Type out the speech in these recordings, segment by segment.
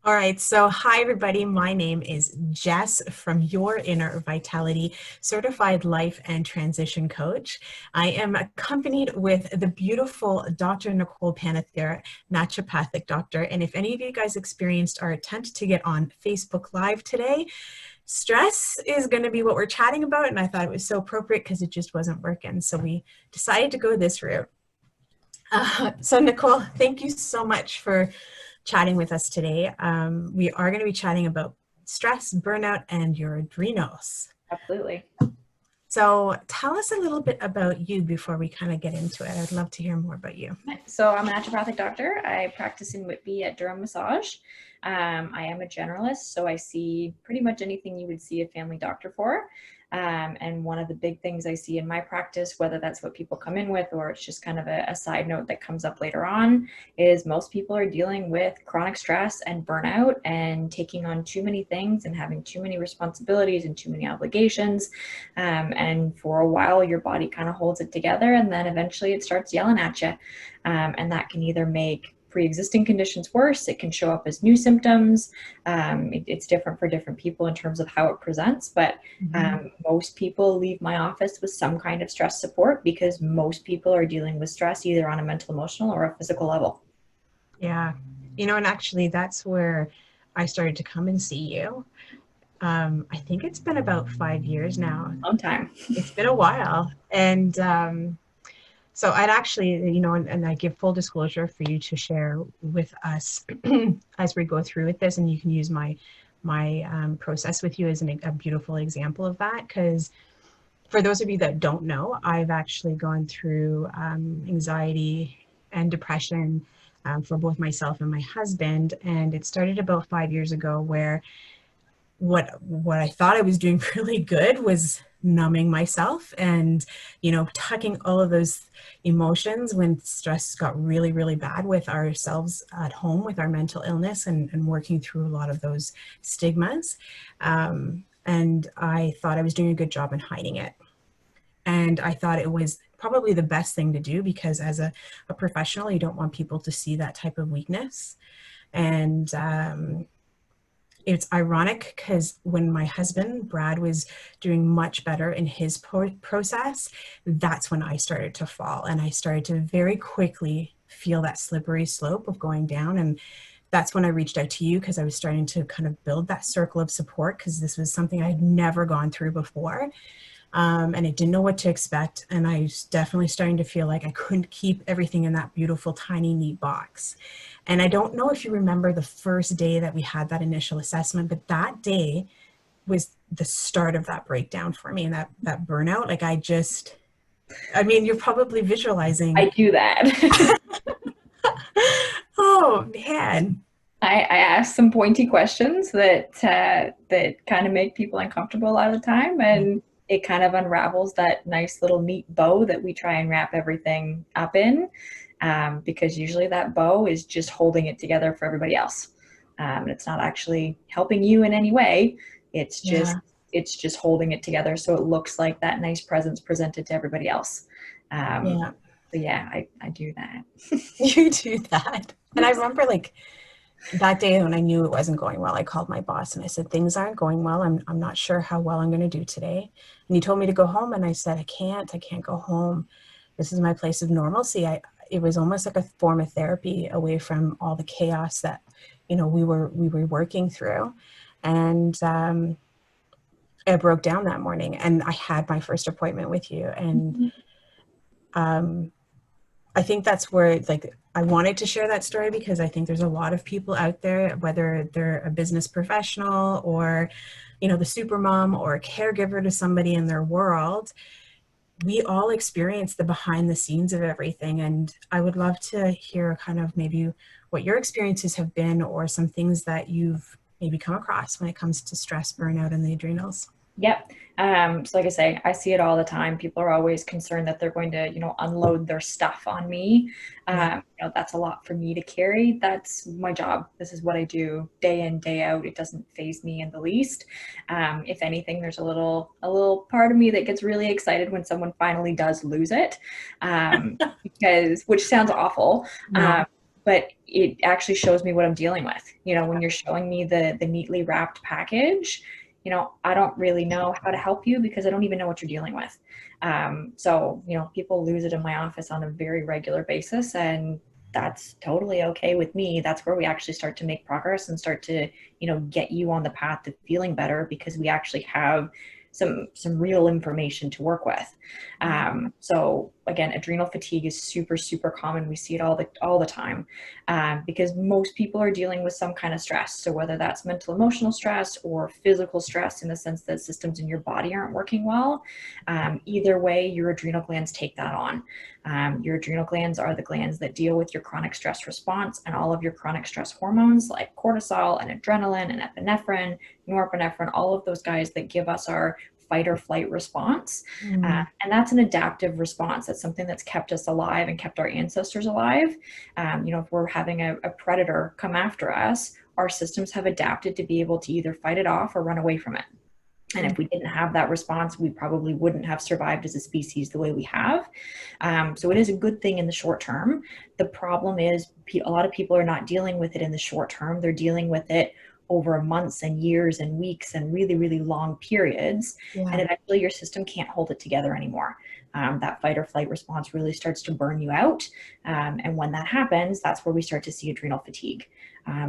All right, so hi everybody. My name is Jess from Your Inner Vitality, certified life and transition coach. I am accompanied with the beautiful Dr. Nicole Panethere, Natropathic Doctor. And if any of you guys experienced our attempt to get on Facebook Live today, stress is going to be what we're chatting about. And I thought it was so appropriate because it just wasn't working. So we decided to go this route. So Nicole, thank you so much for chatting with us today. We are going to be chatting about stress, burnout, and your adrenals. Absolutely. So tell us a little bit about you before we kind of get into it. I'd love to hear more about you. So I'm a naturopathic doctor. I practice in Whitby at Durham Massage. I am a generalist, so I see pretty much anything you would see a family doctor for. And one of the big things I see in my practice, whether that's what people come in with or it's just kind of a side note that comes up later on, is most people are dealing with chronic stress and burnout and taking on too many things and having too many responsibilities and too many obligations. And for a while, your body kind of holds it together, and then eventually it starts yelling at you. And that can either make pre-existing conditions worse. It can show up as new symptoms. It's different for different people in terms of how it presents, but most people leave my office with some kind of stress support because most people are dealing with stress either on a mental, emotional, or a physical level. Yeah, and actually that's where I started to come and see you. I think it's been about 5 years now. Long time. It's been a while. And so I'd actually, and I give full disclosure for you to share with us as we go through with this, and you can use my process with you as a beautiful example of that. Because for those of you that don't know, I've actually gone through anxiety and depression for both myself and my husband, and it started about 5 years ago where what I thought I was doing really good was numbing myself and tucking all of those emotions when stress got really, really bad with ourselves at home with our mental illness and working through a lot of those stigmas. And I thought I was doing a good job in hiding it. And I thought it was probably the best thing to do because as a professional, you don't want people to see that type of weakness. And it's ironic because when my husband, Brad, was doing much better in his process, that's when I started to fall. And I started to very quickly feel that slippery slope of going down. And that's when I reached out to you because I was starting to kind of build that circle of support because this was something I had never gone through before. And I didn't know what to expect. And I was definitely starting to feel like I couldn't keep everything in that beautiful, tiny, neat box. And I don't know if you remember the first day that we had that initial assessment, but that day was the start of that breakdown for me and that burnout. Like you're probably visualizing. I do that. Oh, man. I ask some pointy questions that kind of make people uncomfortable a lot of the time, and it kind of unravels that nice little neat bow that we try and wrap everything up in, because usually that bow is just holding it together for everybody else. It's not actually helping you in any way. It's just holding it together so it looks like that nice presence presented to everybody else. Yeah. So yeah, I do that. You do that. And I remember that day when I knew it wasn't going well, I called my boss and I said, things aren't going well. I'm not sure how well I'm going to do today. And he told me to go home. And I said, I can't go home. This is my place of normalcy. It was almost like a form of therapy away from all the chaos that, we were working through. And I broke down that morning and I had my first appointment with you. And I think that's where I wanted to share that story because I think there's a lot of people out there, whether they're a business professional or, the super mom or a caregiver to somebody in their world, we all experience the behind the scenes of everything. And I would love to hear kind of maybe what your experiences have been or some things that you've maybe come across when it comes to stress, burnout, and the adrenals. Yep. So like I say, I see it all the time. People are always concerned that they're going to, unload their stuff on me. Yeah. That's a lot for me to carry. That's my job. This is what I do day in, day out. It doesn't faze me in the least. If anything, there's a little part of me that gets really excited when someone finally does lose it, because which sounds awful. No. but it actually shows me what I'm dealing with. You know, when you're showing me the neatly wrapped package, you know, I don't really know how to help you because I don't even know what you're dealing with. So, you know, people lose it in my office on a very regular basis, and that's totally okay with me. That's where we actually start to make progress and start to, you know, get you on the path to feeling better, because we actually have some real information to work with. So again, adrenal fatigue is super common. We see it all the time, because most people are dealing with some kind of stress. So whether that's mental, emotional stress or physical stress, in the sense that systems in your body aren't working well, either way, your adrenal glands take that on. Your adrenal glands are the glands that deal with your chronic stress response and all of your chronic stress hormones like cortisol and adrenaline and epinephrine, norepinephrine, all of those guys that give us our fight or flight response. And that's an adaptive response. That's something that's kept us alive and kept our ancestors alive. You know, if we're having a predator come after us, our systems have adapted to be able to either fight it off or run away from it. And if we didn't have that response, we probably wouldn't have survived as a species the way we have. So it is a good thing in the short term. The problem is a lot of people are not dealing with it in the short term. They're dealing with it over months and years and weeks and really long periods. And eventually your system can't hold it together anymore. That fight or flight response really starts to burn you out. And when that happens, that's where we start to see adrenal fatigue.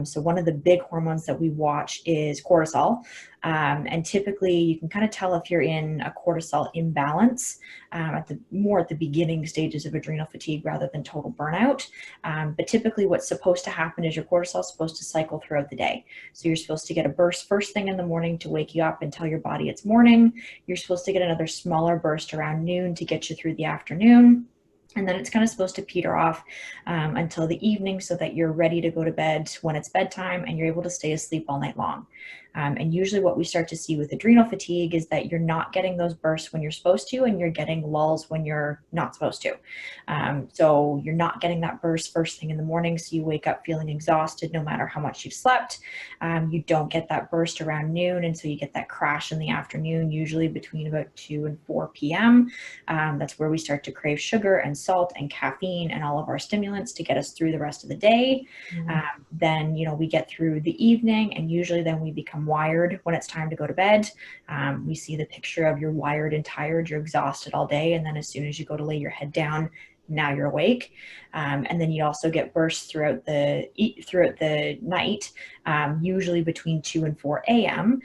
So one of the big hormones that we watch is cortisol. And typically you can kind of tell if you're in a cortisol imbalance at the beginning stages of adrenal fatigue rather than total burnout. But typically what's supposed to happen is your cortisol is supposed to cycle throughout the day. So you're supposed to get a burst first thing in the morning to wake you up and tell your body it's morning. You're supposed to get another smaller burst around noon to get you through the afternoon. And then it's kind of supposed to peter off until the evening so that you're ready to go to bed when it's bedtime and you're able to stay asleep all night long. And usually what we start to see with adrenal fatigue is that you're not getting those bursts when you're supposed to, and you're getting lulls when you're not supposed to. So you're not getting that burst first thing in the morning, so you wake up feeling exhausted no matter how much you've slept. You don't get that burst around noon, and so you get that crash in the afternoon, usually between about 2 and 4 p.m. That's where we start to crave sugar and salt and caffeine and all of our stimulants to get us through the rest of the day. Then, you know, we get through the evening, and usually then we become wired when it's time to go to bed. We see the picture of you're wired and tired, you're exhausted all day, and then as soon as you go to lay your head down, now you're awake. And then you also get bursts throughout the night, usually between 2 and 4 a.m.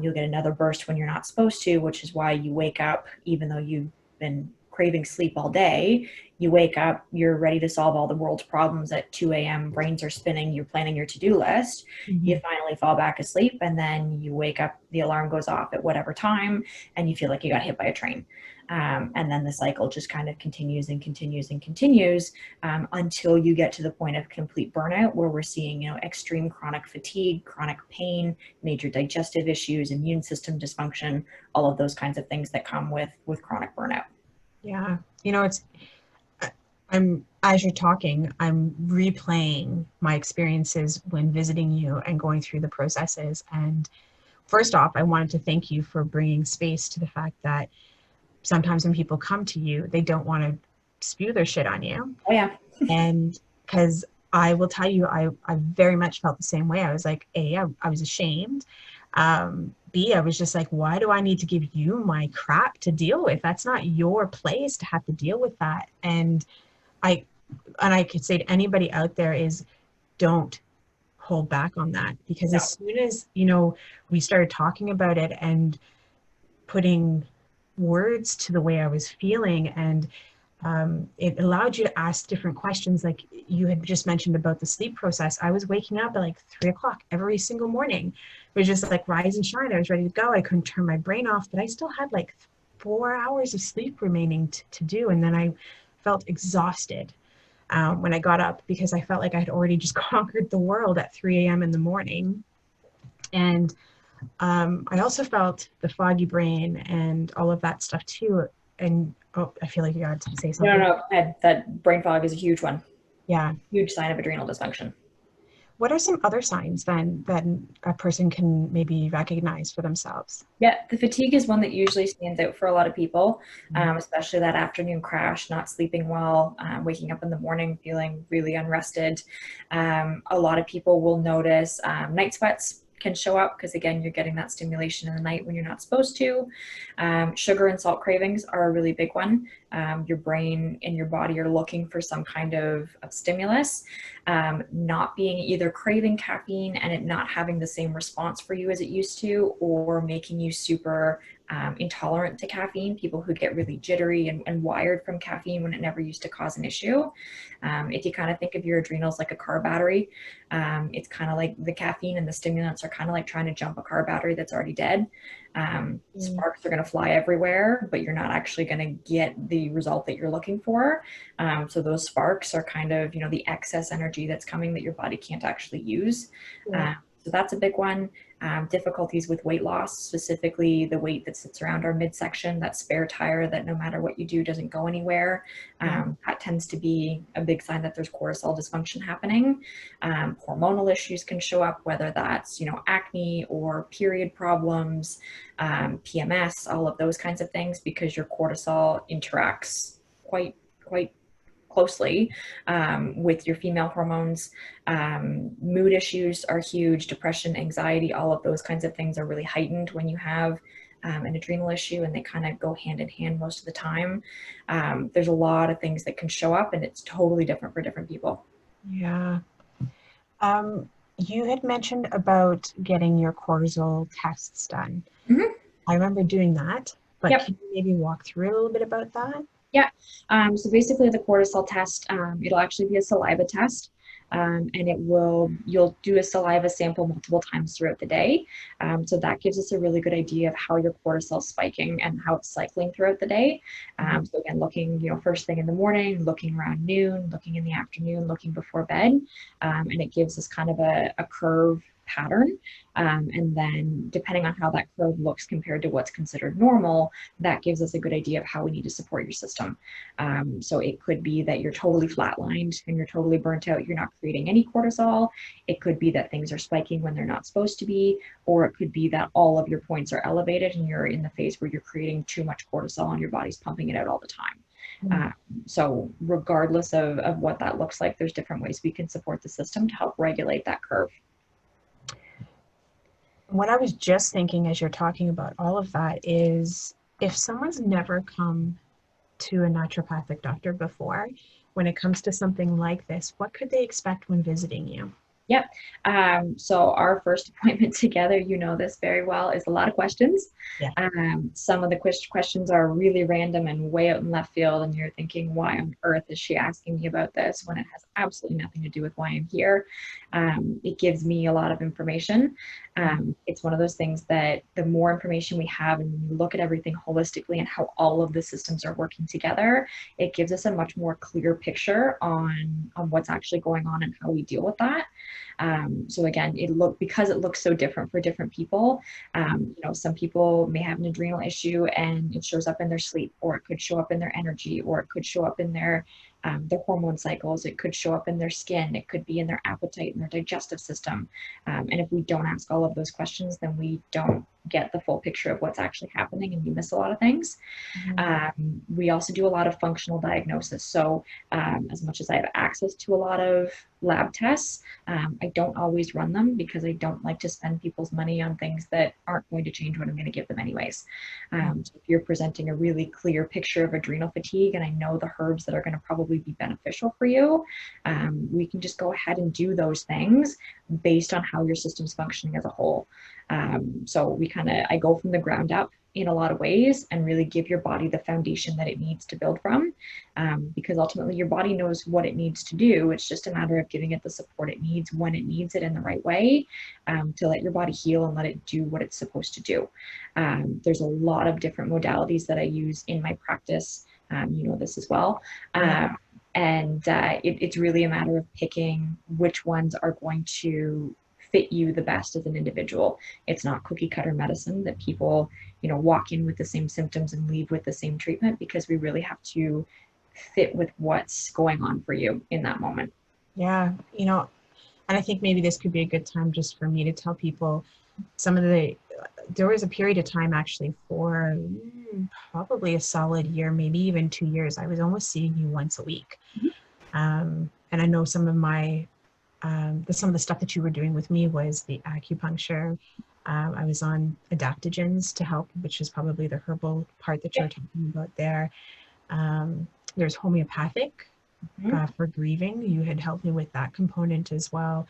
You'll get another burst when you're not supposed to, which is why you wake up, even though you've been craving sleep all day. You wake up, you're ready to solve all the world's problems at 2 a.m. Brains are spinning, you're planning your to-do list. You finally fall back asleep, and then you wake up, the alarm goes off at whatever time, and you feel like you got hit by a train. And then the cycle just kind of continues and continues and continues until you get to the point of complete burnout, where we're seeing, you know, extreme chronic fatigue, chronic pain, major digestive issues, immune system dysfunction, all of those kinds of things that come with chronic burnout. Yeah. You know, as you're talking, I'm replaying my experiences when visiting you and going through the processes. And first off, I wanted to thank you for bringing space to the fact that sometimes when people come to you, they don't want to spew their shit on you. Oh, yeah. And because I will tell you, I very much felt the same way. I was like, I was ashamed. B, I was just like, why do I need to give you my crap to deal with? That's not your place to have to deal with that. And I could say to anybody out there is, don't hold back on that, because as soon as, you know, we started talking about it and putting words to the way I was feeling, and it allowed you to ask different questions. Like you had just mentioned about the sleep process. I was waking up at like 3 o'clock every single morning. It was just like rise and shine. I was ready to go. I couldn't turn my brain off, but I still had like 4 hours of sleep remaining to do. And then I felt exhausted when I got up, because I felt like I had already just conquered the world at 3 a.m. in the morning. And I also felt the foggy brain and all of that stuff too. And I feel like you got to say something. No, that brain fog is a huge one. Yeah. Huge sign of adrenal dysfunction. What are some other signs then that a person can maybe recognize for themselves? Yeah, the fatigue is one that usually stands out for a lot of people, especially that afternoon crash, not sleeping well, waking up in the morning feeling really unrested. A lot of people will notice night sweats can show up because, again, you're getting that stimulation in the night when you're not supposed to. Sugar and salt cravings are a really big one. Your brain and your body are looking for some kind of stimulus. Not being either craving caffeine and it not having the same response for you as it used to, or making you super intolerant to caffeine, people who get really jittery and wired from caffeine when it never used to cause an issue. If you kind of think of your adrenals like a car battery, it's kind of like the caffeine and the stimulants are kind of like trying to jump a car battery that's already dead. Sparks are going to fly everywhere, but you're not actually going to get the result that you're looking for. So those sparks are kind of, the excess energy that's coming that your body can't actually use. Yeah. So that's a big one. Difficulties with weight loss, specifically the weight that sits around our midsection, that spare tire that no matter what you do doesn't go anywhere. That tends to be a big sign that there's cortisol dysfunction happening. Hormonal issues can show up, whether that's, acne or period problems, PMS, all of those kinds of things, because your cortisol interacts quite closely with your female hormones. Mood issues are huge, depression, anxiety, all of those kinds of things are really heightened when you have an adrenal issue, and they kind of go hand in hand most of the time. There's a lot of things that can show up, and it's totally different for different people. Yeah. You had mentioned about getting your cortisol tests done. Mm-hmm. I remember doing that, but Yep. can you maybe walk through a little bit about that? Yeah. So basically the cortisol test, it'll actually be a saliva test. And you'll do a saliva sample multiple times throughout the day. So that gives us a really good idea of how your cortisol is spiking and how it's cycling throughout the day. So again, looking, first thing in the morning, looking around noon, looking in the afternoon, looking before bed. And it gives us kind of a curve pattern. And then depending on how that curve looks compared to what's considered normal, that gives us a good idea of how we need to support your system. So it could be that you're totally flatlined and you're totally burnt out. You're not creating any cortisol. It could be that things are spiking when they're not supposed to be, or it could be that all of your points are elevated and you're in the phase where you're creating too much cortisol and your body's pumping it out all the time. So regardless of what that looks like, there's different ways we can support the system to help regulate that curve. What I was just thinking as you're talking about all of that is, if someone's never come to a naturopathic doctor before, when it comes to something like this, what could they expect when visiting you? Yep. So our first appointment together, you know this very well, is a lot of questions. Yeah. Some of the questions are really random and way out in left field, and you're thinking, why on earth is she asking me about this when it has absolutely nothing to do with why I'm here? It gives me a lot of information. It's one of those things that the more information we have and when we look at everything holistically and how all of the systems are working together, it gives us a much more clear picture on what's actually going on and how we deal with that. So again, because it looks so different for different people. Some people may have an adrenal issue and it shows up in their sleep, or it could show up in their energy, or it could show up in their hormone cycles. It could show up in their skin. It could be in their appetite and their digestive system. And if we don't ask all of those questions, then we don't get the full picture of what's actually happening, and we miss a lot of things. We also do a lot of functional diagnosis. So as much as I have access to a lot of lab tests, I don't always run them because I don't like to spend people's money on things that aren't going to change what I'm going to give them anyways. So if you're presenting a really clear picture of adrenal fatigue and I know the herbs that are going to probably be beneficial for you, we can just go ahead and do those things based on how your system's functioning as a whole. So I go from the ground up in a lot of ways and really give your body the foundation that it needs to build from, because ultimately your body knows what it needs to do. It's just a matter of giving it the support it needs when it needs it in the right way, to let your body heal and let it do what it's supposed to do. There's a lot of different modalities that I use in my practice. You know this as well. It's really a matter of picking which ones are going to fit you the best as an individual. It's not cookie cutter medicine that people, walk in with the same symptoms and leave with the same treatment, because we really have to fit with what's going on for you in that moment. Yeah, And I think maybe this could be a good time just for me to tell people some of the, there was a period of time actually for probably a solid year, maybe even 2 years. I was almost seeing you once a week. And I know some of my, some of the stuff that you were doing with me was the acupuncture. I was on adaptogens to help, which is probably the herbal part that you're talking about there. There's homeopathic for grieving. You had helped me with that component as well.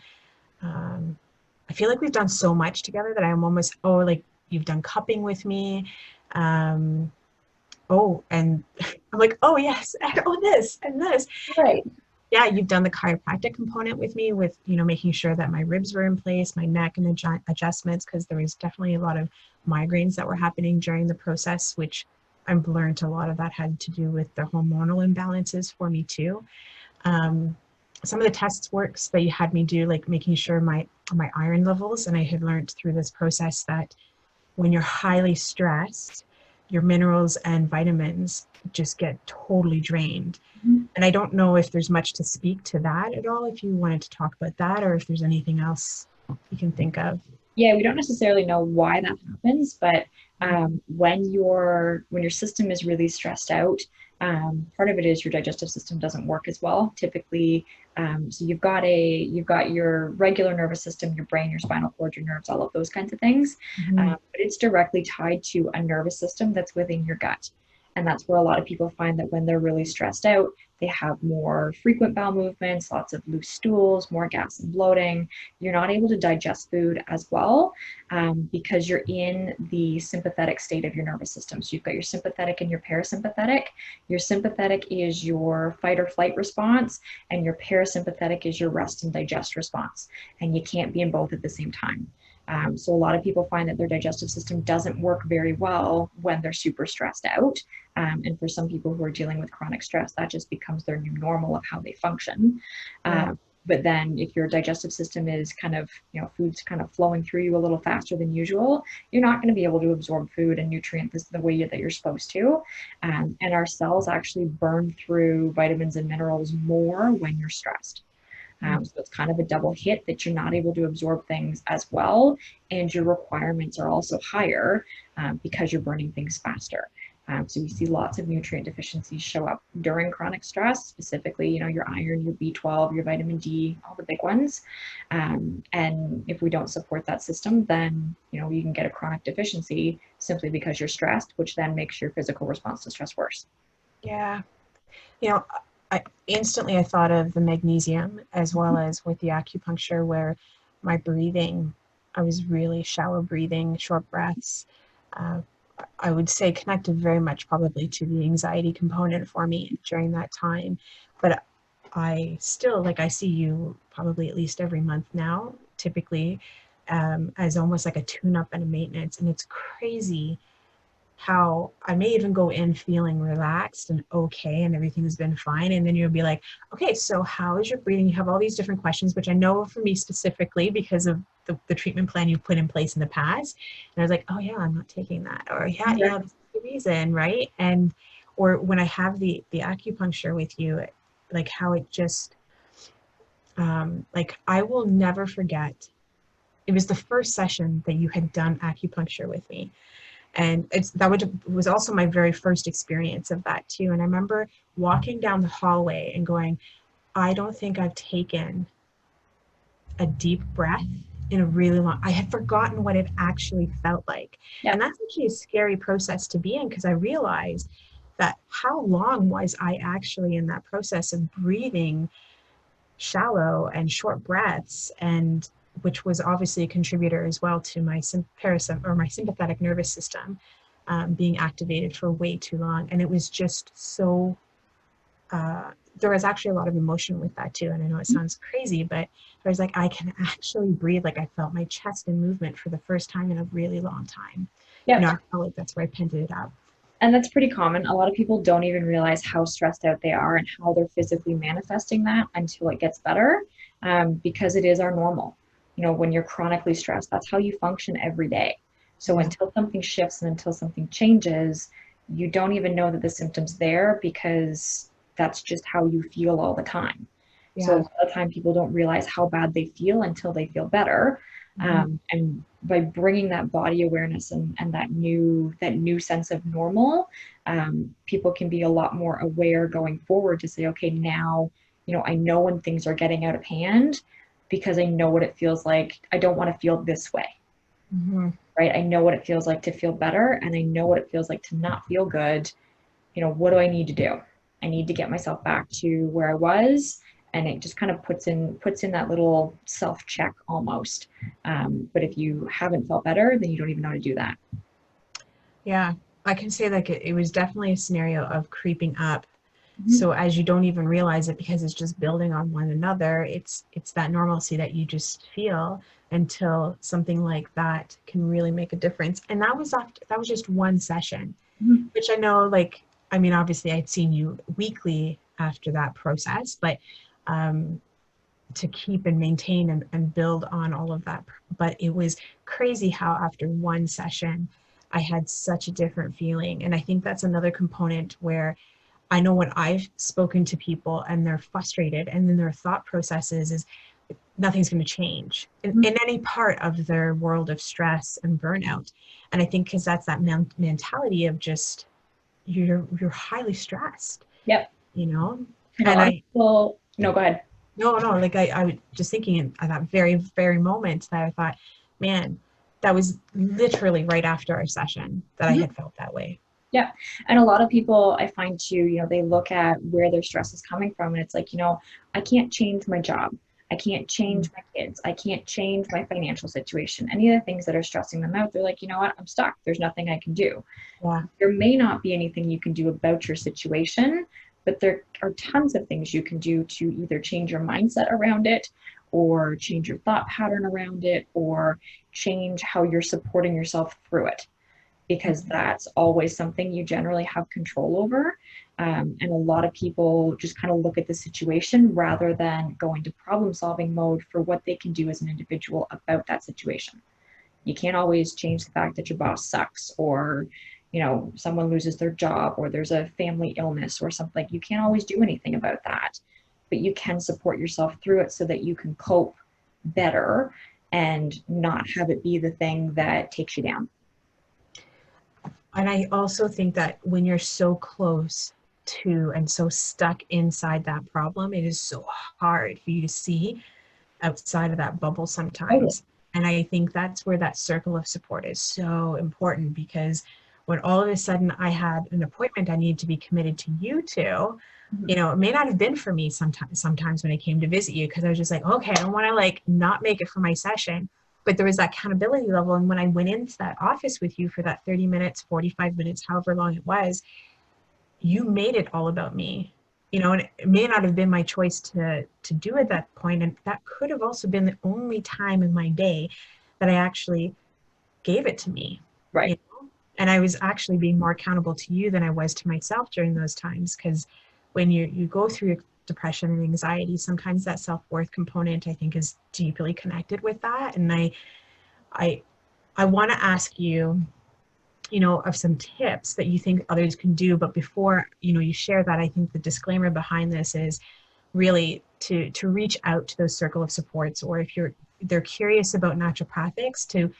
I feel like we've done so much together that I'm almost, oh, like you've done cupping with me. Oh, and I'm like, oh yes, and oh this and this. Right. Yeah, you've done the chiropractic component with me with, you know, making sure that my ribs were in place, my neck and adjustments, because there was definitely a lot of migraines that were happening during the process, which I've learned a lot of that had to do with the hormonal imbalances for me too. Some of the tests works that you had me do, like making sure my iron levels, and I had learned through this process that when you're highly stressed, your minerals and vitamins just get totally drained. And I don't know if there's much to speak to that at all, if you wanted to talk about that, or if there's anything else you can think of. Yeah, we don't necessarily know why that happens, but when your system is really stressed out, part of it is your digestive system doesn't work as well. Typically, so you've got your regular nervous system, your brain, your spinal cord, your nerves, all of those kinds of things, but it's directly tied to a nervous system that's within your gut. And that's where a lot of people find that when they're really stressed out, they have more frequent bowel movements, lots of loose stools, more gas and bloating. You're not able to digest food as well because you're in the sympathetic state of your nervous system. So you've got your sympathetic and your parasympathetic. Your sympathetic is your fight or flight response, and your parasympathetic is your rest and digest response. And you can't be in both at the same time. So a lot of people find that their digestive system doesn't work very well when they're super stressed out. And for some people who are dealing with chronic stress, that just becomes their new normal of how they function. But then if your digestive system is kind of, food's kind of flowing through you a little faster than usual, you're not going to be able to absorb food and nutrients the way that you're supposed to. And our cells actually burn through vitamins and minerals more when you're stressed. So it's kind of a double hit that you're not able to absorb things as well, and your requirements are also higher because you're burning things faster. So you see lots of nutrient deficiencies show up during chronic stress, specifically, your iron, your B12, your vitamin D, all the big ones. And if we don't support that system, then, you can get a chronic deficiency simply because you're stressed, which then makes your physical response to stress worse. Yeah. I thought of the magnesium as well as with the acupuncture, where my breathing, I was really shallow breathing, short breaths. I would say connected very much probably to the anxiety component for me during that time. But I still, I see you probably at least every month now, typically, as almost like a tune-up and a maintenance. And it's crazy how I may even go in feeling relaxed and okay and everything's been fine, and then you'll be like, okay, so how is your breathing? You have all these different questions, which I know for me specifically because of the treatment plan you've put in place in the past. And I was like, oh yeah, I'm not taking that, or yeah, this is the reason, right? And or when I have the acupuncture with you, like how it just I will never forget, it was the first session that you had done acupuncture with me. And was also my very first experience of that too. And I remember walking down the hallway and going, I don't think I've taken a deep breath in a really long, I had forgotten what it actually felt like. Yeah. And that's actually a scary process to be in, because I realized that how long was I actually in that process of breathing shallow and short breaths, and which was obviously a contributor as well to my my sympathetic nervous system being activated for way too long. And it was just so, there was actually a lot of emotion with that too. And I know it sounds crazy, but I was like, I can actually breathe. Like I felt my chest in movement for the first time in a really long time. Yeah. I felt like that's where I pinned it up. And that's pretty common. A lot of people don't even realize how stressed out they are and how they're physically manifesting that until it gets better, because it is our normal. When you're chronically stressed, that's how you function every day. So until something shifts and until something changes, you don't even know that the symptom's there, because that's just how you feel all the time. So a Yeah. lot of time people don't realize how bad they feel until they feel better. Mhm. And by bringing that body awareness and that new sense of normal, people can be a lot more aware going forward to say, okay, now, I know when things are getting out of hand because I know what it feels like. I don't want to feel this way, Mhm. right? I know what it feels like to feel better, and I know what it feels like to not feel good. What do I need to do? I need to get myself back to where I was. And it just kind of puts in that little self check almost. But if you haven't felt better, then you don't even know how to do that. Yeah. I can say like it was definitely a scenario of creeping up. Mhm. So as you don't even realize it because it's just building on one another, it's that normalcy that you just feel until something like that can really make a difference. And that was just one session, Mhm. which I know like I mean obviously I'd seen you weekly after that process, but um to keep and maintain and build on all of that. But it was crazy how after one session, I had such a different feeling. And I think that's another component where I know when I've spoken to people and they're frustrated and then their thought processes is nothing's going to change in any part of their world of stress and burnout. And I think because that's that mentality of just you're highly stressed, Yep. you know? And a And lot of I people, no, go ahead. no, no, like I was just thinking at that very, very moment that I thought, man, that was literally right after our session that I Mhm. had felt that way. Yeah. And a lot of people I find too, they look at where their stress is coming from and it's like, I can't change my job. I can't change Mm. my kids. I can't change my financial situation. Any of the things that are stressing them out, they're like, you know what? I'm stuck. There's nothing I can do. Yeah. There may not be anything you can do about your situation, but there are tons of things you can do to either change your mindset around it or change your thought pattern around it or change how you're supporting yourself through it because that's always something you generally have control over. And a lot of people just kind of look at the situation rather than go into problem solving mode for what they can do as an individual about that situation. You can't always change the fact that your boss sucks or someone loses their job or there's a family illness or something. You can't always do anything about that, but you can support yourself through it so that you can cope better and not have it be the thing that takes you down. And I also think that when you're so close to and so stuck inside that problem, it is so hard for you to see outside of that bubble Totally. sometimes. And I think that's where that circle of support is so important because when all of a sudden I had an appointment I need to be committed to you to, Mhm. it may not have been for me sometimes when I came to visit you because I was just like, okay, I don't want to like not make it for my session. But there was that accountability level. And when I went into that office with you for that 30 minutes, 45 minutes, however long it was, you made it all about me. And it may not have been my choice to do at that point. And that could have also been the only time in my day that I actually gave it to me. Right. You know? And I was actually being more accountable to you than I was to myself during those times. Because when you go through depression and anxiety, sometimes that self-worth component I think is deeply connected with that. And I I want to ask you, of some tips that you think others can do. But before, you share that, I think the disclaimer behind this is really to reach out to those circle of supports, or if they're curious about naturopathics, to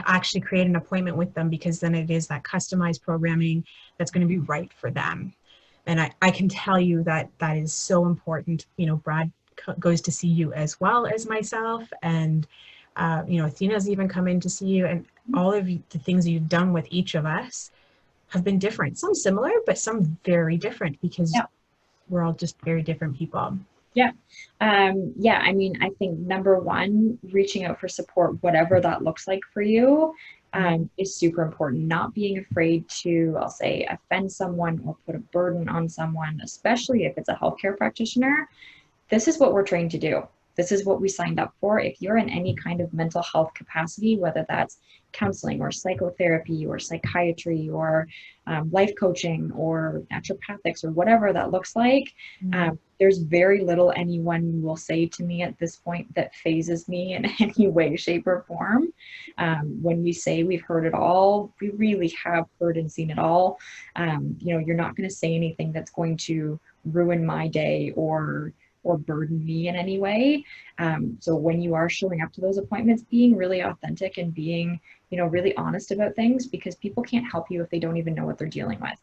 actually create an appointment with them, because then it is that customized programming that's going to be right for them. And I can tell you that that is so important. Brad goes to see you as well as myself, and Athena's even come in to see you, and all of the things you've done with each of us have been different. Some similar, but some very different because Yeah. we're all just very different people. Yeah. Yeah. I mean, I think number one, reaching out for support, whatever that looks like for you, is super important. Not being afraid to, I'll say, offend someone or put a burden on someone, especially if it's a healthcare practitioner. This is what we're trained to do. This is what we signed up for. If you're in any kind of mental health capacity, whether that's counseling or psychotherapy or psychiatry or life coaching or naturopathics or whatever that looks like, Mm-hmm. there's very little anyone will say to me at this point that phases me in any way, shape, or form. When we say we've heard it all, we really have heard and seen it all. You're not going to say anything that's going to ruin my day or or burden me in any way. So when you are showing up to those appointments, being really authentic and being, really honest about things, because people can't help you if they don't even know what they're dealing with.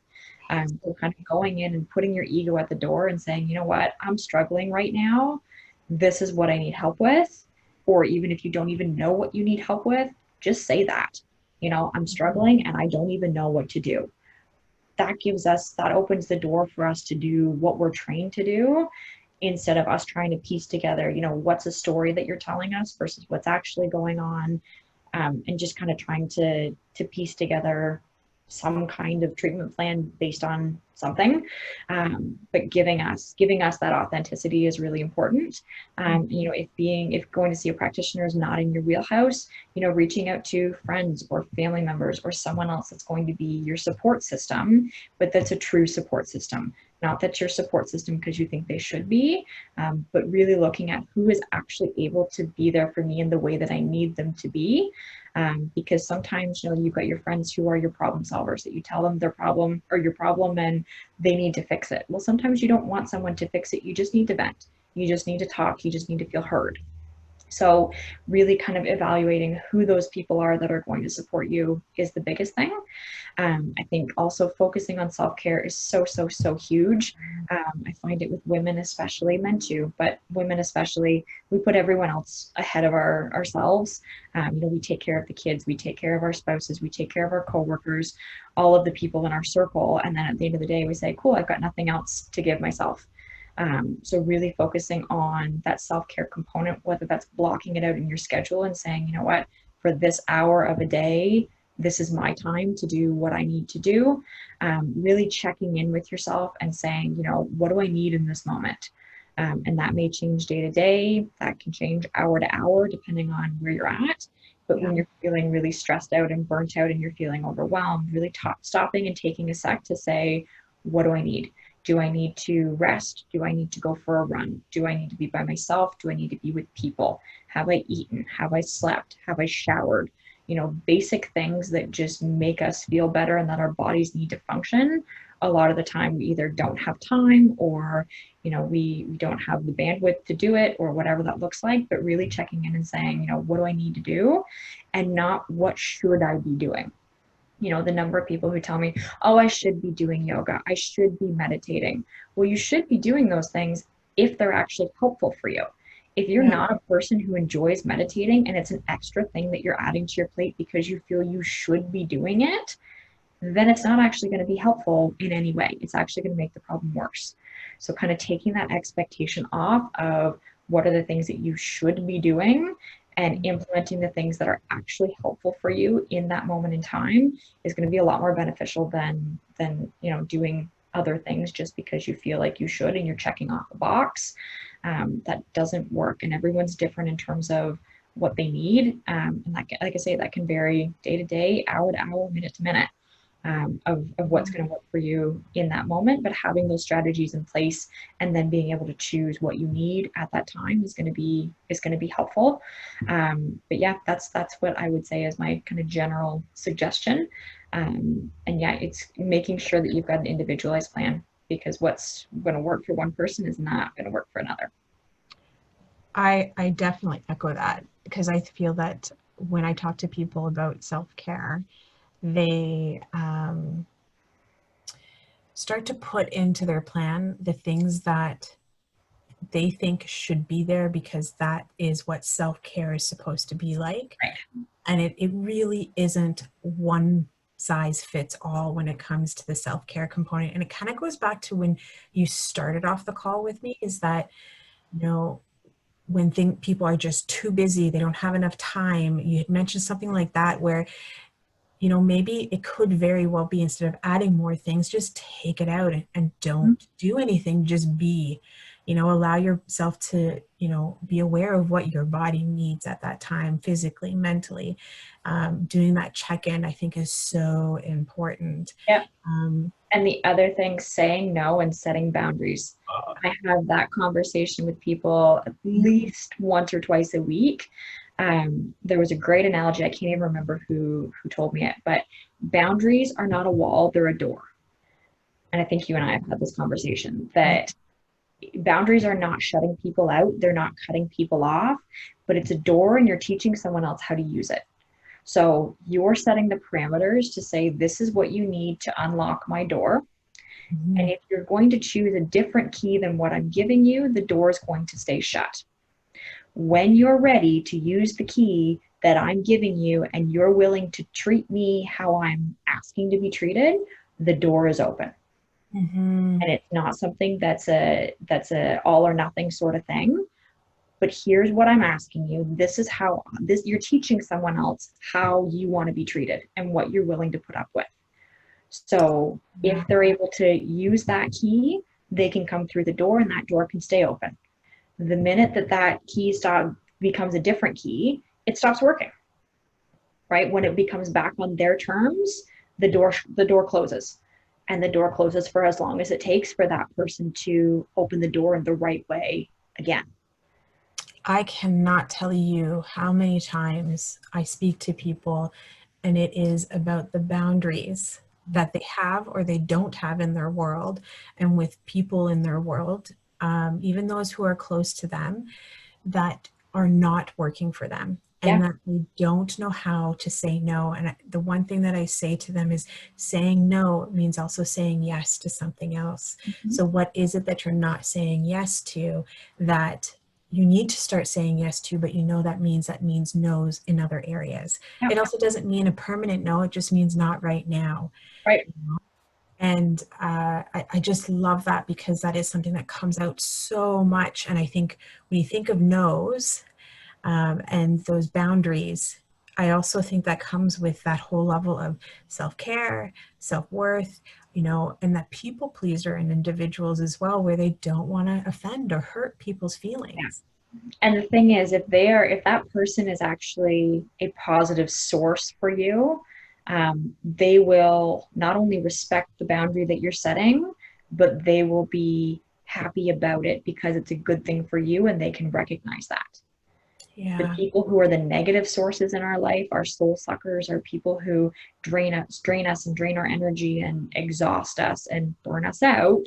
So kind of going in and putting your ego at the door and saying, you know what, I'm struggling right now. This is what I need help with. Or even if you don't even know what you need help with, just say that, I'm struggling and I don't even know what to do. That opens the door for us to do what we're trained to do, instead of us trying to piece together, what's a story that you're telling us versus what's actually going on. And just kind of trying to piece together some kind of treatment plan based on something. But giving us that authenticity is really important. If going to see a practitioner is not in your wheelhouse, reaching out to friends or family members or someone else that's going to be your support system, but that's a true support system. Not that your support system because you think they should be, but really looking at who is actually able to be there for me in the way that I need them to be. Because sometimes, you've got your friends who are your problem solvers, that you tell them their problem or your problem and they need to fix it. Well, sometimes you don't want someone to fix it. You just need to vent. You just need to talk. You just need to feel heard. So really kind of evaluating who those people are that are going to support you is the biggest thing. I think also focusing on self-care is so, so, so huge. I find it with women, especially men too, but women especially, we put everyone else ahead of ourselves. We take care of the kids, we take care of our spouses, we take care of our coworkers, all of the people in our circle. And then at the end of the day, we say, cool, I've got nothing else to give myself. So really focusing on that self-care component, whether that's blocking it out in your schedule and saying, you know what, for this hour of a day, this is my time to do what I need to do. Really checking in with yourself and saying, what do I need in this moment? And that may change day to day. That can change hour to hour, depending on where you're at. But when you're feeling really stressed out and burnt out and you're feeling overwhelmed, really stopping and taking a sec to say, what do I need? Do I need to rest? Do I need to go for a run? Do I need to be by myself? Do I need to be with people? Have I eaten? Have I slept? Have I showered? Basic things that just make us feel better and that our bodies need to function. A lot of the time we either don't have time or, we don't have the bandwidth to do it or whatever that looks like, but really checking in and saying, what do I need to do? And not what should I be doing? The number of people who tell me, oh, I should be doing yoga. I should be meditating. Well, you should be doing those things if they're actually helpful for you. If you're not a person who enjoys meditating and it's an extra thing that you're adding to your plate because you feel you should be doing it, then it's not actually going to be helpful in any way. It's actually going to make the problem worse. So kind of taking that expectation off of what are the things that you should be doing and implementing the things that are actually helpful for you in that moment in time is going to be a lot more beneficial than doing other things just because you feel like you should and you're checking off a box. That doesn't work, and everyone's different in terms of what they need. And that, like I say, that can vary day to day, hour to hour, minute to minute. Of what's going to work for you in that moment, but having those strategies in place and then being able to choose what you need at that time is going to be helpful. But yeah, that's what I would say is my kind of general suggestion. And yeah, it's making sure that you've got an individualized plan, because what's going to work for one person is not going to work for another. I definitely echo that, because I feel that when I talk to people about self-care, they start to put into their plan the things that they think should be there because that is what self-care is supposed to be like. Right. And it really isn't one size fits all when it comes to the self-care component. And it kind of goes back to when you started off the call with me, is that, when people are just too busy, they don't have enough time. You had mentioned something like that where maybe it could very well be, instead of adding more things, just take it out and don't do anything, just be, allow yourself to, be aware of what your body needs at that time, physically, mentally. Doing that check-in, I think, is so important. Yeah. And the other thing, saying no and setting boundaries. I have that conversation with people at least once or twice a week. There was a great analogy. I can't even remember who told me it, but boundaries are not a wall, they're a door. And I think you and I have had this conversation that boundaries are not shutting people out, they're not cutting people off, but it's a door and you're teaching someone else how to use it. So you're setting the parameters to say, this is what you need to unlock my door. And Mhm. if you're going to choose a different key than what I'm giving you, the door is going to stay shut. When you're ready to use the key that I'm giving you and you're willing to treat me how I'm asking to be treated, the door is open. Mhm. And it's not something that's a all or nothing sort of thing. But here's what I'm asking you. This is how this you're teaching someone else how you want to be treated and what you're willing to put up with. So Yeah. if they're able to use that key, they can come through the door and that door can stay open. The minute that that key becomes a different key, it stops working, right? When it becomes back on their terms, the door closes. And the door closes for as long as it takes for that person to open the door in the right way again. I cannot tell you how many times I speak to people and it is about the boundaries that they have or they don't have in their world and with people in their world, even those who are close to them, that are not working for them and Yeah. that they don't know how to say no. And the one thing that I say to them is saying no means also saying yes to something else. Mm-hmm. So what is it that you're not saying yes to that you need to start saying yes to, but you know that means no's in other areas. Yeah. It also doesn't mean a permanent no, it just means not right now. Right. And I just love that because that is something that comes out so much. And I think when you think of no's, and those boundaries, I also think that comes with that whole level of self-care, self-worth, and that people pleaser in individuals as well, where they don't want to offend or hurt people's Yeah. feelings. And the thing is, if that person is actually a positive source for you, they will not only respect the boundary that you're setting, but they will be happy about it because it's a good thing for you and they can recognize that. The Yeah. people who are the negative sources in our life, our soul suckers, are people who drain us and drain our energy and exhaust us and burn us out.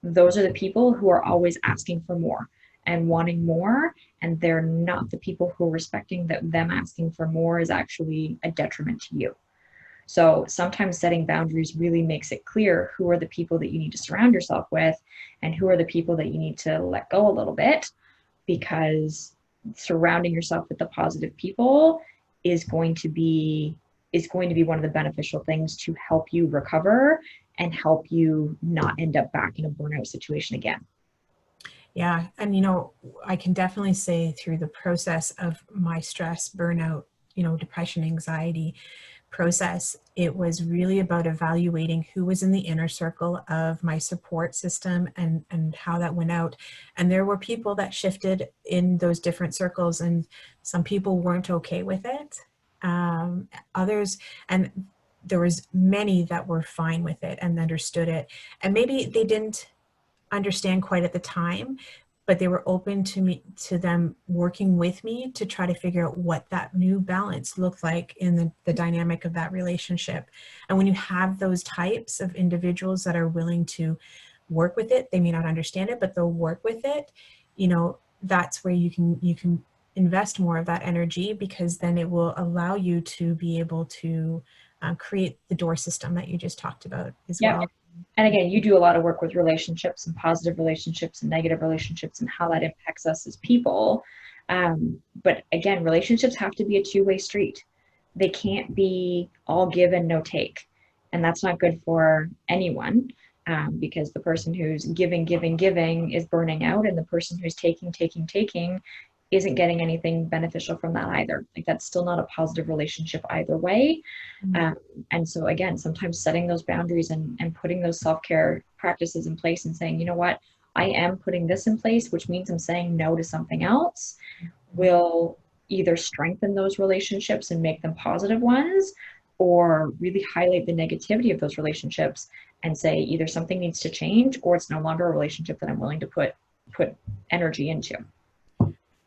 Those are the people who are always asking for more and wanting more, and they're not the people who are respecting that them asking for more is actually a detriment to you. So sometimes setting boundaries really makes it clear who are the people that you need to surround yourself with and who are the people that you need to let go a little bit, because surrounding yourself with the positive people is going to be one of the beneficial things to help you recover and help you not end up back in a burnout situation again. Yeah. And, I can definitely say through the process of my stress, burnout, depression, anxiety, process, it was really about evaluating who was in the inner circle of my support system and how that went out. And there were people that shifted in those different circles, and some people weren't okay with it. Others, and there was many that were fine with it and understood it. And maybe they didn't understand quite at the time, but they were open to them working with me to try to figure out what that new balance looked like in the dynamic of that relationship. And when you have those types of individuals that are willing to work with it, they may not understand it, but they'll work with it, that's where you can invest more of that energy, because then it will allow you to be able to create the door system that you just talked about as Yep. well. And again, you do a lot of work with relationships and positive relationships and negative relationships and how that impacts us as people. But again, relationships have to be a two-way street. They can't be all give and no take. And that's not good for anyone, because the person who's giving, giving, giving is burning out, and the person who's taking, taking, taking isn't getting anything beneficial from that either. Like, that's still not a positive relationship either way. Um, and so again, sometimes setting those boundaries and putting those self-care practices in place and saying, you know what, I am putting this in place, which means I'm saying no to something else, will either strengthen those relationships and make them positive ones, or really highlight the negativity of those relationships and say either something needs to change or it's no longer a relationship that I'm willing to put energy into.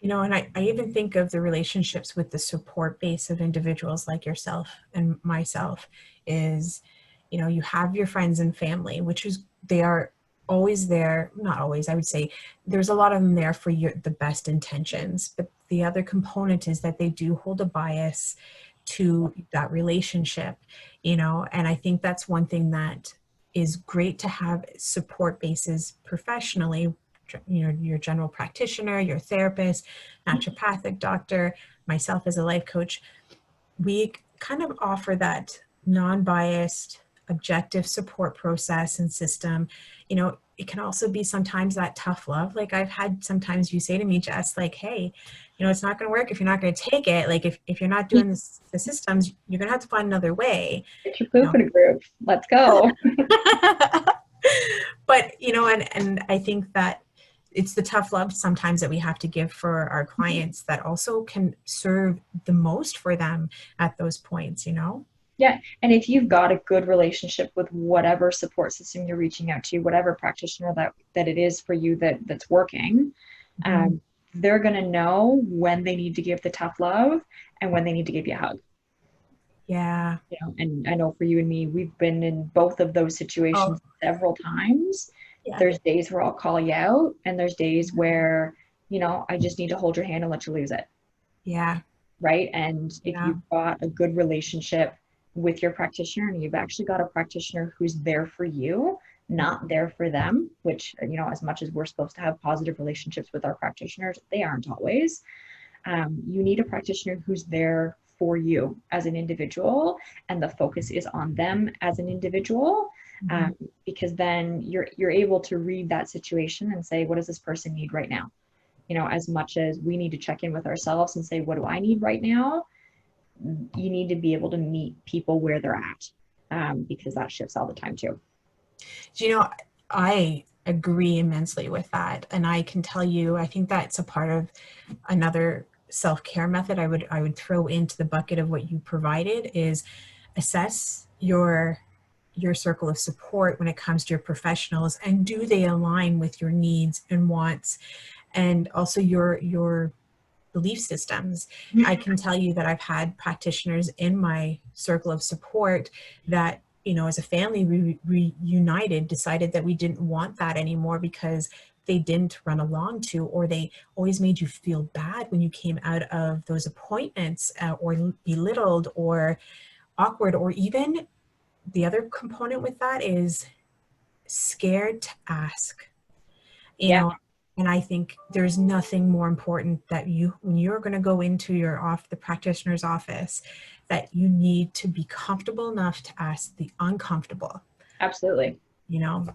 And I even think of the relationships with the support base of individuals like yourself and myself is, you have your friends and family, which is, they are always there, not always, I would say there's a lot of them there for the best intentions, but the other component is that they do hold a bias to that relationship, you know, and I think that's one thing that is great to have support bases professionally, you know, your general practitioner, your therapist, naturopathic doctor, myself as a life coach. We kind of offer that non-biased, objective support process and system. You know, it can also be sometimes that tough love. Like I've had sometimes you say to me, Jess, like, hey, you know, it's not going to work if you're not going to take it. Like if you're not doing this, the systems, you're going to have to find another way. Get your You poop in a group. Let's go. know? But, you know, and I think that it's the tough love sometimes that we have to give for our clients that also can serve the most for them at those points, you know? Yeah. And if you've got a good relationship with whatever support system you're reaching out to, whatever practitioner that it is for you that's working, Mhm. they're going to know when they need to give the tough love and when they need to give you a hug. Yeah. You know, and I know for you and me, we've been in both of those Oh, situations several times. yeah. There's days where I'll call you out, and there's days where, you know, I just need to hold your hand and let you lose it. Yeah. Right. And if Yeah. you've got a good relationship with your practitioner and you've actually got a practitioner who's there for you, not there for them, which, you know, as much as we're supposed to have positive relationships with our practitioners, they aren't always. You need a practitioner who's there for you as an individual, and the focus is on them as an individual, Mhm. um, because then you're able to read that situation and say, what does this person need right now? You know, as much as we need to check in with ourselves and say, what do I need right now? You need to be able to meet people where they're at, because that shifts all the time too. Do you know, I agree immensely with that. And I can tell you, I think that's a part of another self-care method I would throw into the bucket of what you provided is assess your circle of support when it comes to your professionals, and do they align with your needs and wants, and also your belief systems. I can tell you that I've had practitioners in my circle of support that, you know, as a family, we reunited, decided that we didn't want that anymore because they didn't run along to, or they always made you feel bad when you came out of those appointments, or belittled or awkward, or even the other component with that is scared to ask, you Yeah. know. And I think there's nothing more important that you, when you're going to go into your off the practitioner's office, that you need to be comfortable enough to ask the uncomfortable, Absolutely. you know.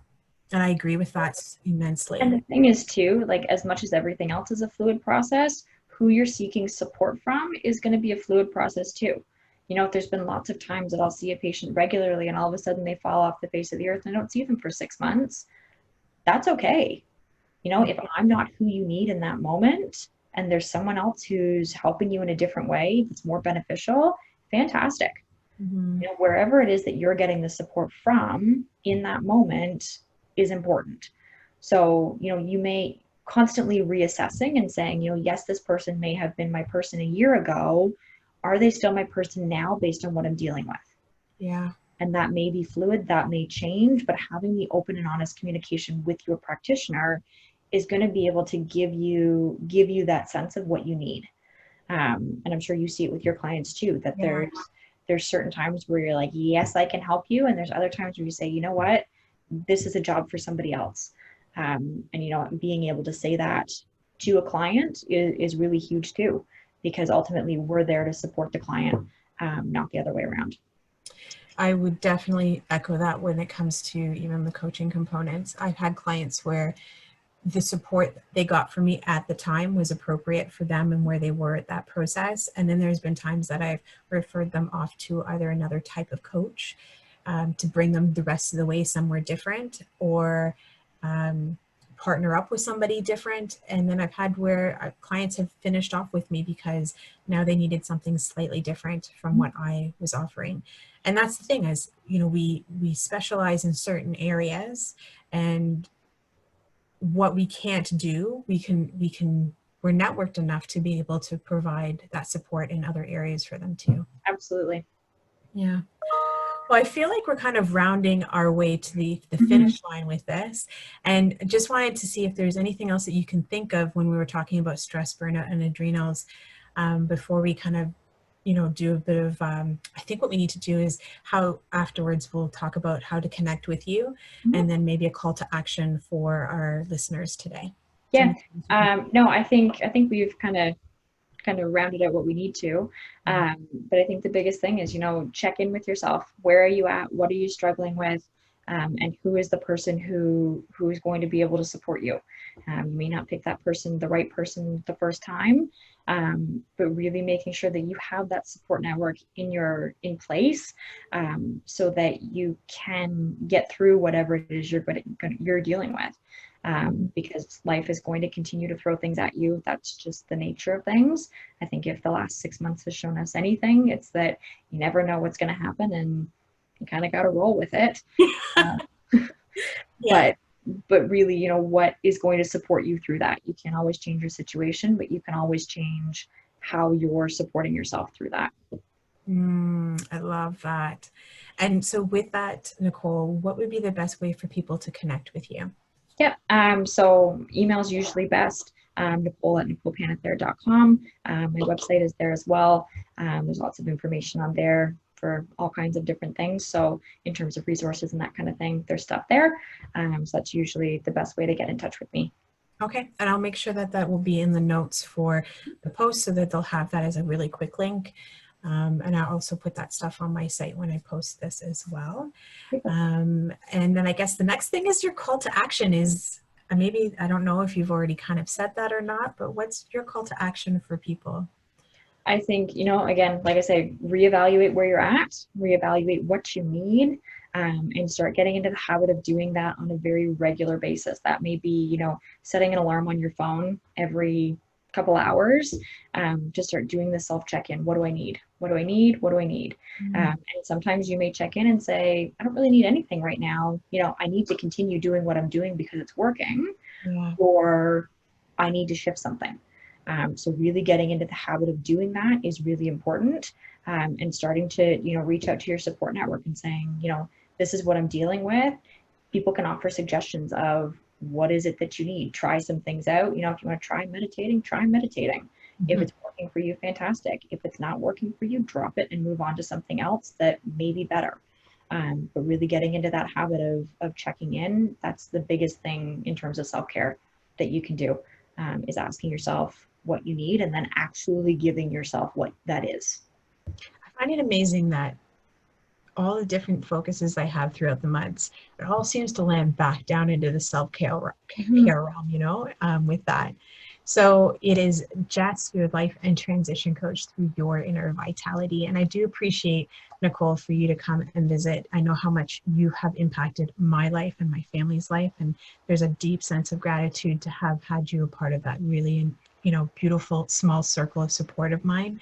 And I agree with that And immensely. the thing is too, like as much as everything else is a fluid process, who you're seeking support from is going to be a fluid process too. You know, there's been lots of times that I'll see a patient regularly and all of a sudden they fall off the face of the earth and I don't see them for 6 months. That's okay. You know, if I'm not who you need in that moment and there's someone else who's helping you in a different way that's more beneficial, fantastic. Mm-hmm. You know, wherever it is that you're getting the support from in that moment is important. So, you know, you may constantly reassessing and saying, you know, yes, this person may have been my person a year ago. Are they still my person now based on what I'm dealing with? Yeah. And that may be fluid, that may change, but having the open and honest communication with your practitioner is going to be able to give you that sense of what you need. And I'm sure you see it with your clients too, that Yeah. there's certain times where you're like, yes, I can help you, and there's other times where you say, you know what, this is a job for somebody else. And you know, being able to say that to a client is really huge too, because ultimately we're there to support the client, not the other way around. I would definitely echo that when it comes to even the coaching components. I've had clients where the support they got from me at the time was appropriate for them and where they were at that process. And then there's been times that I've referred them off to either another type of coach, to bring them the rest of the way somewhere different, or um, partner up with somebody different. And then I've had where clients have finished off with me because now they needed something slightly different from what I was offering. And that's the thing is, you know, we specialize in certain areas, and what we can't do, we're networked enough to be able to provide that support in other areas for them too. Absolutely. Yeah. Well, I feel like we're kind of rounding our way to the Mhm. finish line with this. And just wanted to see if there's anything else that you can think of when we were talking about stress, burnout, and adrenals, before we kind of, do a bit of, I think what we need to do is how afterwards we'll talk about how to connect with you, Mhm. and then maybe a call to action for our listeners today. Is there Yeah. anything else you can No, I think we've kind of rounded out what we need to. think But I think the biggest thing is, check in with yourself. Where are you at? What are you struggling with? And who is the person who is going to be able to support you? You may not pick that person, the right person, the first time, but really making sure that you have that support network in place, so that you can get through whatever it is you're dealing with. Because life is going to continue to throw things at you. That's just the nature of things. I think if the last 6 months has shown us anything, it's that you never know what's going to happen, and you kind of got to roll with it. Uh, Yeah. but but really, what is going to support you through that? You can't always change your situation, but you can always change how you're supporting yourself through that. I love that. And so with that, Nicole, what would be the best way for people to connect with you? Yep. So email is usually best. Nicole at NicolePanethere.com. My website is there as well. There's lots of information on there for all kinds of different things. So in terms of resources and that kind of thing, there's stuff there. So that's usually the best way to get in touch with me. Okay, and I'll make sure that that will be in the notes for the post so that they'll have that as a really quick link. And I'll also put that stuff on my site when I post this as well. And then I guess the next thing is your call to action is, maybe, I don't know if you've already kind of said that or not, but what's your call to action for people? I think, again, like I say, reevaluate where you're at, reevaluate what you need, and start getting into the habit of doing that on a very regular basis. That may be, setting an alarm on your phone every couple hours, to start doing the self check-in. What do I need? What do I need? What do I need? And sometimes you may check in and say, I don't really need anything right now. I need to continue doing what I'm doing because it's working, Yeah. or I need to shift something. So really getting into the habit of doing that is really important, and starting to, reach out to your support network and saying, this is what I'm dealing with. People can offer suggestions of what is it that you need. Try some things out. If you want to try meditating, try meditating. If Mhm. it's working for you, fantastic. If it's not working for you, drop it and move on to something else that may be better. But really getting into that habit of checking in, that's the biggest thing in terms of self-care that you can do, is asking yourself what you need and then actually giving yourself what that is. I find it amazing that all the different focuses I have throughout the months, it all seems to land back down into the self-care Mhm. care realm, with that. So it is Jess, your life and transition coach through your inner vitality. And I do appreciate, Nicole, for you to come and visit. I know how much you have impacted my life and my family's life. And there's a deep sense of gratitude to have had you a part of that really, beautiful small circle of support of mine.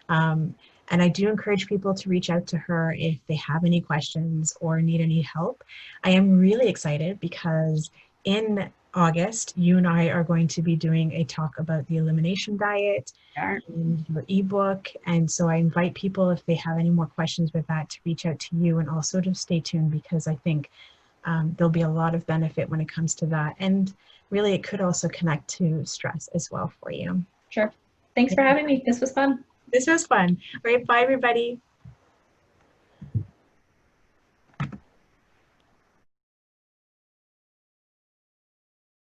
Um, and I do encourage people to reach out to her if they have any questions or need any help. I am really excited because in August, you and I are going to be doing a talk about the elimination diet Yeah. and your ebook. And so I invite people, if they have any more questions with that, to reach out to you, and also to stay tuned, because I think there'll be a lot of benefit when it comes to that. And really, it could also connect to stress as well for you. Sure. Thanks for having me. This was fun. This was fun. All right, bye, everybody.